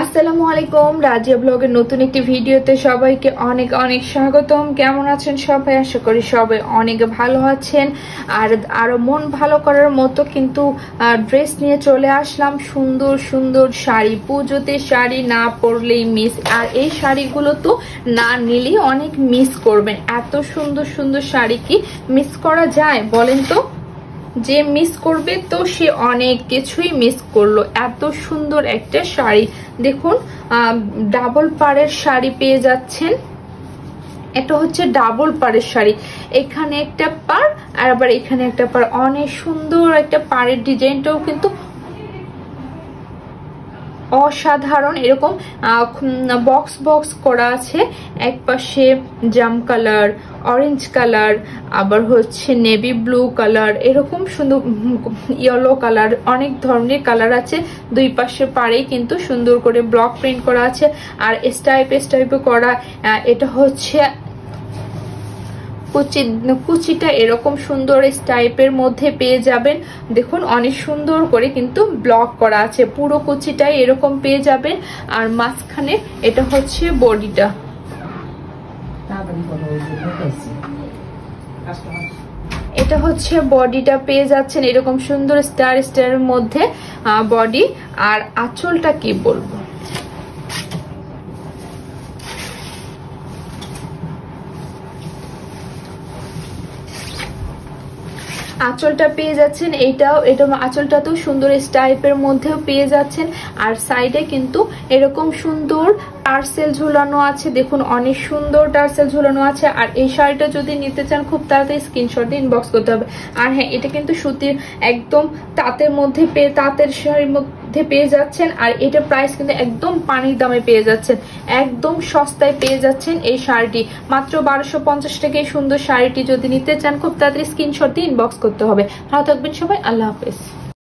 আসসালামু আলাইকুম, রাজিয়া ব্লগের নতুন একটি ভিডিওতে সবাইকে অনেক অনেক স্বাগতম। কেমন আছেন সবাই? আশা করি সবাই অনেক ভালো আছেন। আর আরো মন ভালো করার মতো কিন্তু ড্রেস নিয়ে চলে আসলাম। সুন্দর সুন্দর শাড়ি, পুজোতে শাড়ি না পরলেই মিস। আর এই শাড়িগুলো তো না নিলেই অনেক মিস করবেন। এত সুন্দর সুন্দর শাড়ি কি মিস করা যায় বলেন তো? যে মিস করবে তো সে অনেক কিছুই মিস করলো। এত সুন্দর একটা শাড়ি দেখুন, ডাবল পাড়ের শাড়ি পেয়ে যাচ্ছেন। এটা হচ্ছে ডাবল পাড়ের শাড়ি, এখানে একটা পাড় আর আবার এখানে একটা পাড়। অনেক সুন্দর একটা পাড়ের ডিজাইনটাও কিন্তু অসাধারণ। এরকম বক্স বক্স করা আছে, এক পাশে জাম কালার, অরেঞ্জ কালার, আবার হচ্ছে নেভি ব্লু কালার, এরকম সুন্দর ইয়েলো কালার, অনেক ধরনের কালার আছে। দুই পাশে পাড়ে কিন্তু সুন্দর করে ব্লক প্রিন্ট করা আছে আর স্টাইপে করা। এটা হচ্ছে কুচিটা এরকম সুন্দর স্টাইপের মধ্যে পেয়ে যাবেন। দেখুন অনেক সুন্দর করে কিন্তু ব্লক করা আছে, পুরো কুচিটাই এরকম পেয়ে যাবেন। আর মাঝখানে এটা হচ্ছে বডিটা। এটা হচ্ছে বডিটা পেয়ে যাচ্ছেন এরকম সুন্দর স্টারের মধ্যে বডি। আর আঁচলটা কি বলবো, আঁচলটা পেয়ে যাচ্ছেন। এটা আঁচলটা তো সুন্দর স্টাইপের মধ্যেও পেয়ে যাচ্ছেন। আর সাইডে কিন্তু এরকম সুন্দর টার্সেল ঝুলানো আছে। দেখুন অনেক সুন্দর টার্সেল ঝুলানো আছে। আর এই শাড়িটা যদি নিতে চান খুব তাড়াতাড়ি স্ক্রিনশট দিয়ে ইনবক্স করতে হবে। আর হ্যাঁ, এটা কিন্তু সুতির একদম তাঁতের শাড়ির মধ্যে পেয়ে যাচ্ছেন। আর এটা প্রাইস কিন্তু একদম পানির দামে পেয়ে যাচ্ছেন, একদম সস্তায় পেয়ে যাচ্ছেন এই শাড়িটি। মাত্র 1250 টাকায় সুন্দর শাড়িটি যদি নিতে চান খুব তাড়াতাড়ি স্ক্রিনশট দিয়ে ইনবক্স করতে হবে। ভালো থাকবেন সবাই, আল্লাহ হাফেজ।